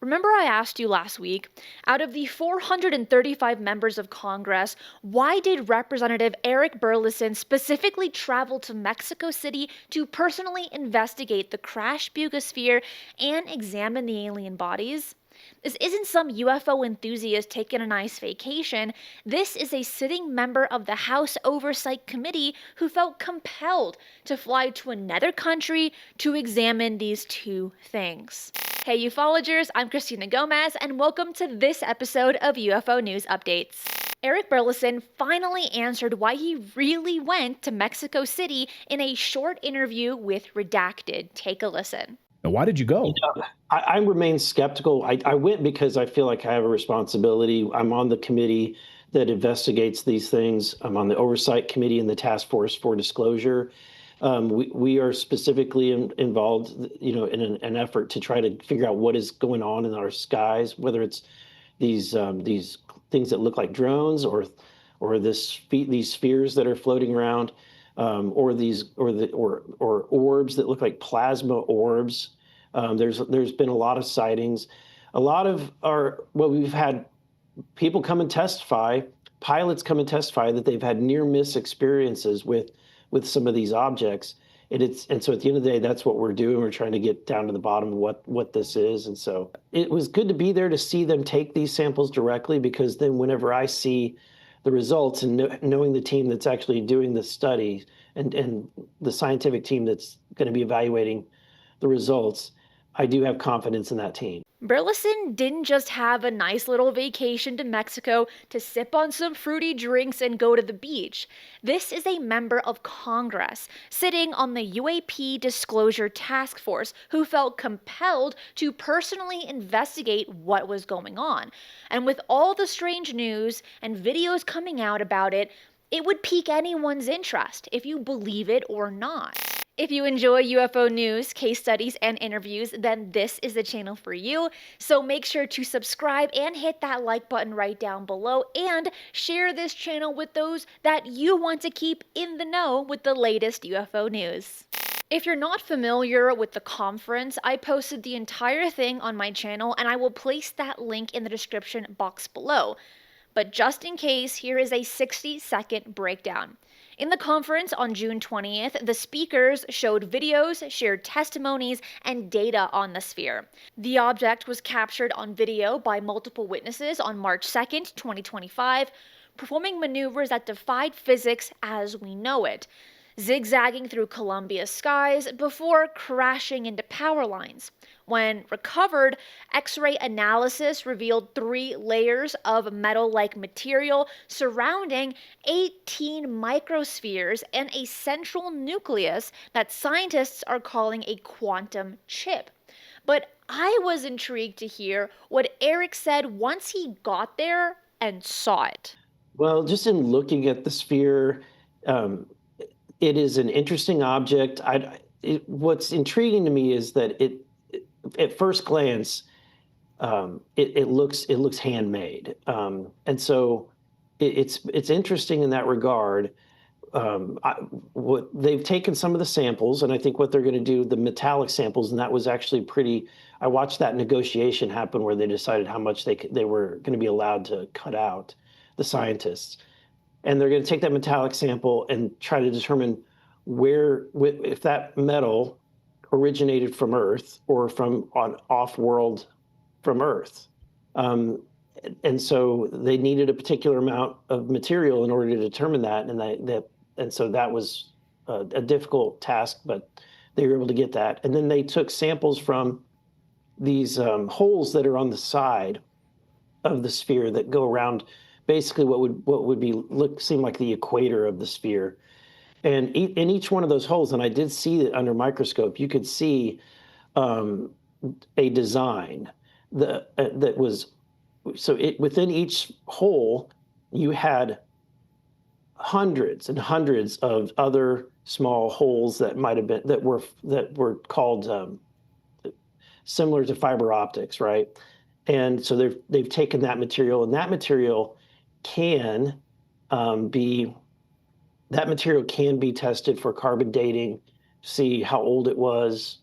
Remember I asked you last week, out of the 435 members of Congress, why did Representative Eric Burlison specifically travel to Mexico City to personally investigate the crashed Buga Sphere and examine the alien bodies? This isn't some UFO enthusiast taking a nice vacation. This is a sitting member of the House Oversight Committee who felt compelled to fly to another country to examine these two things. Hey ufologers, I'm Cristina Gomez, and welcome to this episode of UFO News Updates. Eric Burlison finally answered why he really went to Mexico City in a short interview with REDACTED. Take a listen. Now, why did you go? I remain skeptical. I went because I feel like I have a responsibility. I'm on the committee that investigates these things. I'm on the oversight committee and the task force for disclosure. We are specifically involved, in an effort to try to figure out what is going on in our skies, whether it's these things that look like drones or these spheres that are floating around. Or orbs that look like plasma orbs. There's been a lot of sightings. We've had people come and testify, pilots come and testify that they've had near miss experiences with some of these objects. And so at the end of the day, that's what we're doing. We're trying to get down to the bottom of what this is. And so it was good to be there to see them take these samples directly, because then whenever I see the results and knowing the team that's actually doing the study and the scientific team that's going to be evaluating the results, I do have confidence in that team. Burlison didn't just have a nice little vacation to Mexico to sip on some fruity drinks and go to the beach. This is a member of Congress sitting on the UAP Disclosure Task Force who felt compelled to personally investigate what was going on. And with all the strange news and videos coming out about it, it would pique anyone's interest, if you believe it or not. If you enjoy UFO news, case studies, and interviews, then this is the channel for you. So make sure to subscribe and hit that like button right down below, and share this channel with those that you want to keep in the know with the latest UFO news. If you're not familiar with the conference, I posted the entire thing on my channel, and I will place that link in the description box below. But just in case, here is a 60-second breakdown. In the conference on June 20th, the speakers showed videos, shared testimonies, and data on the sphere. The object was captured on video by multiple witnesses on March 2nd, 2025, performing maneuvers that defied physics as we know it, zigzagging through Colombia's skies before crashing into power lines. When recovered, X-ray analysis revealed 3 layers of metal-like material surrounding 18 microspheres and a central nucleus that scientists are calling a quantum chip. But I was intrigued to hear what Eric said once he got there and saw it. Well, just in looking at the sphere, it is an interesting object. What's intriguing to me is that at first glance, it looks handmade, and so it's interesting in that regard. What they've taken some of the samples, and I think what they're going to do, the metallic samples, and that was actually pretty. I watched that negotiation happen where they decided how much they were going to be allowed to cut out, the scientists. And they're going to take that metallic sample and try to determine if that metal originated from Earth or from off-world from Earth. And so they needed a particular amount of material in order to determine that. And so that was a difficult task, but they were able to get that. And then they took samples from these holes that are on the side of the sphere that go around basically what would seem like the equator of the sphere. And in each one of those holes, and I did see it under microscope, you could see a design that was, so within each hole, you had hundreds and hundreds of other small holes that might have been, that were called similar to fiber optics, right? And so they've taken that material, and that material can be tested for carbon dating, see how old it was,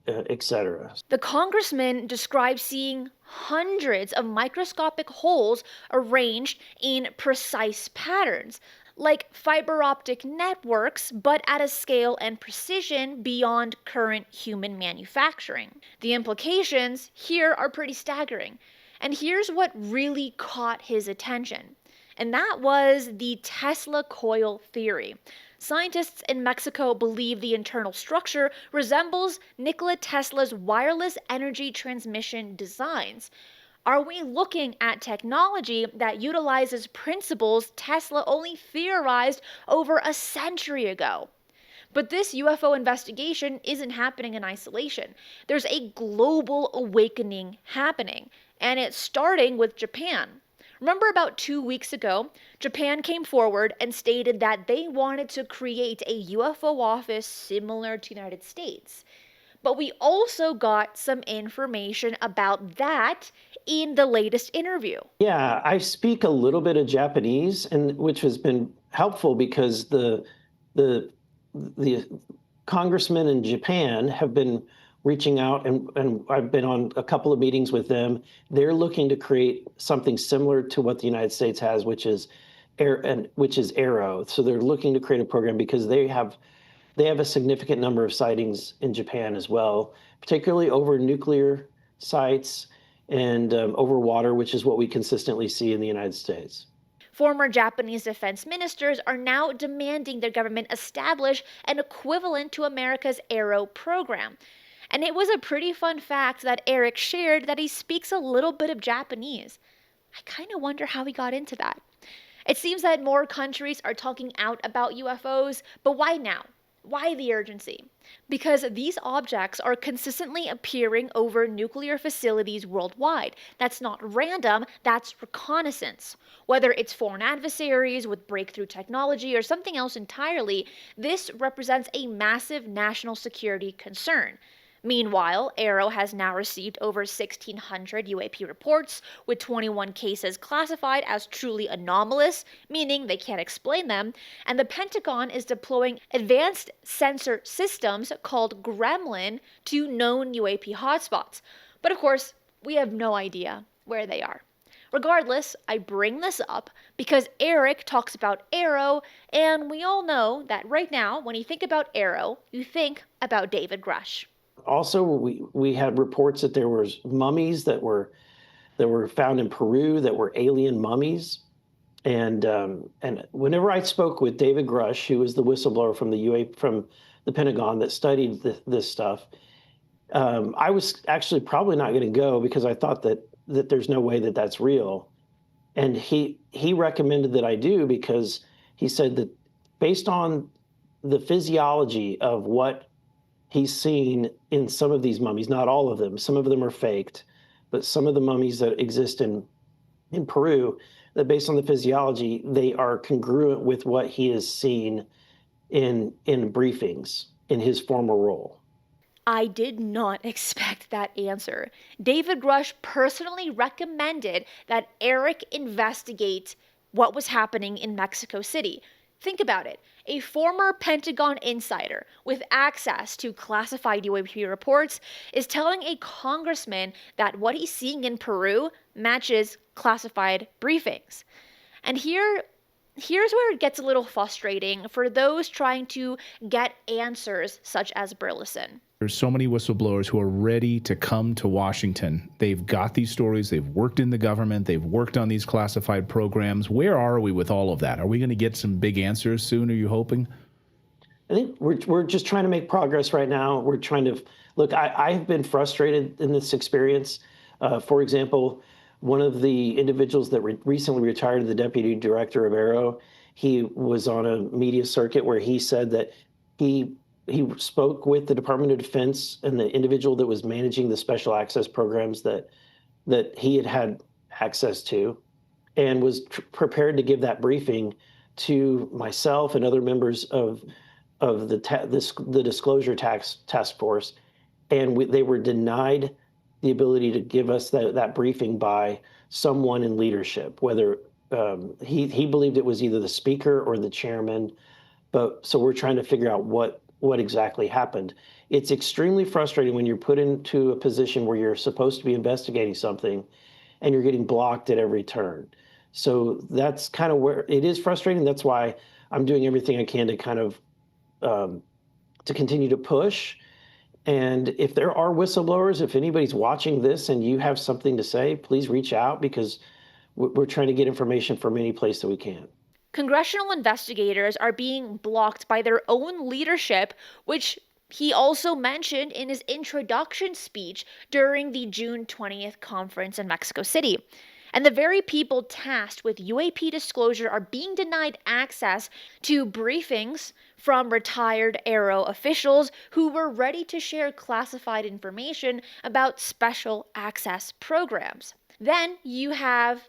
etc. The congressman described seeing hundreds of microscopic holes arranged in precise patterns, like fiber optic networks, but at a scale and precision beyond current human manufacturing. The implications here are pretty staggering. And here's what really caught his attention, and that was the Tesla coil theory. Scientists in Mexico believe the internal structure resembles Nikola Tesla's wireless energy transmission designs. Are we looking at technology that utilizes principles Tesla only theorized over a century ago? But this UFO investigation isn't happening in isolation. There's a global awakening happening, and it's starting with Japan. Remember about 2 weeks ago, Japan came forward and stated that they wanted to create a UFO office similar to the United States. But we also got some information about that in the latest interview. Yeah, I speak a little bit of Japanese, and which has been helpful because the congressmen in Japan have been reaching out, and I've been on a couple of meetings with them. They're looking to create something similar to what the United States has, which is Arrow. So they're looking to create a program because they have a significant number of sightings in Japan as well, particularly over nuclear sites and over water, which is what we consistently see in the United States. Former Japanese defense ministers are now demanding their government establish an equivalent to America's Arrow program. And it was a pretty fun fact that Eric shared that he speaks a little bit of Japanese. I kind of wonder how he got into that. It seems that more countries are talking out about UFOs, but why now? Why the urgency? Because these objects are consistently appearing over nuclear facilities worldwide. That's not random, that's reconnaissance. Whether it's foreign adversaries with breakthrough technology or something else entirely, this represents a massive national security concern. Meanwhile, Arrow has now received over 1,600 UAP reports, with 21 cases classified as truly anomalous, meaning they can't explain them, and the Pentagon is deploying advanced sensor systems called Gremlin to known UAP hotspots. But of course, we have no idea where they are. Regardless, I bring this up because Eric talks about Arrow, and we all know that right now, when you think about Arrow, you think about David Grusch. Also, we had reports that there was mummies that were found in Peru that were alien mummies, and whenever I spoke with David Grusch, who was the whistleblower from the Pentagon that studied this stuff, I was actually probably not going to go because I thought that there's no way that that's real, and he recommended that I do because he said that based on the physiology of what he's seen in some of these mummies, not all of them. Some of them are faked, but some of the mummies that exist in Peru, that based on the physiology, they are congruent with what he has seen in briefings in his former role. I did not expect that answer. David Grusch personally recommended that Eric investigate what was happening in Mexico City. Think about it. A former Pentagon insider with access to classified UAP reports is telling a congressman that what he's seeing in Peru matches classified briefings. And here's where it gets a little frustrating for those trying to get answers such as Burlison. There's so many whistleblowers who are ready to come to Washington. They've got these stories. They've worked in the government. They've worked on these classified programs. Where are we with all of that? Are we going to get some big answers soon, are you hoping? I think we're just trying to make progress right now. We're trying to look. I've been frustrated in this experience. For example, one of the individuals that recently retired, the deputy director of Arrow, he was on a media circuit where he said that he spoke with the Department of Defense and the individual that was managing the special access programs that he had access to, and was prepared to give that briefing to myself and other members of the disclosure task force, and they were denied the ability to give us that briefing by someone in leadership, whether he believed it was either the speaker or the chairman. But so we're trying to figure out what what exactly happened. It's extremely frustrating when you're put into a position where you're supposed to be investigating something and you're getting blocked at every turn. So that's kind of where it is frustrating. That's why I'm doing everything I can to kind of to continue to push. And if there are whistleblowers, if anybody's watching this and you have something to say, please reach out, because we're trying to get information from any place that we can. Congressional investigators are being blocked by their own leadership, which he also mentioned in his introduction speech during the June 20th conference in Mexico City. And the very people tasked with UAP disclosure are being denied access to briefings from retired Aero officials who were ready to share classified information about special access programs. Then you have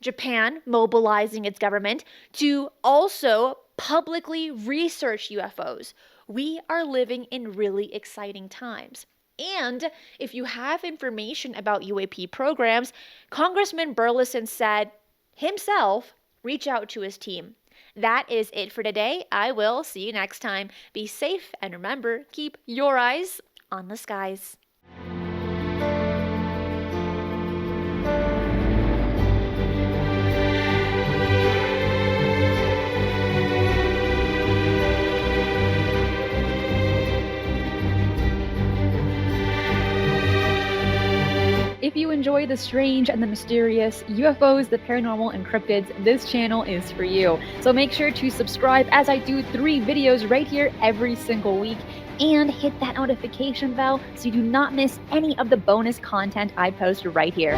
Japan mobilizing its government to also publicly research UFOs. We are living in really exciting times. And if you have information about UAP programs, Congressman Burlison said himself, reach out to his team. That is it for today. I will see you next time. Be safe and remember, keep your eyes on the skies. If you enjoy the strange and the mysterious, UFOs, the paranormal, and cryptids, this channel is for you. So make sure to subscribe, as I do 3 videos right here every single week, and hit that notification bell so you do not miss any of the bonus content I post right here.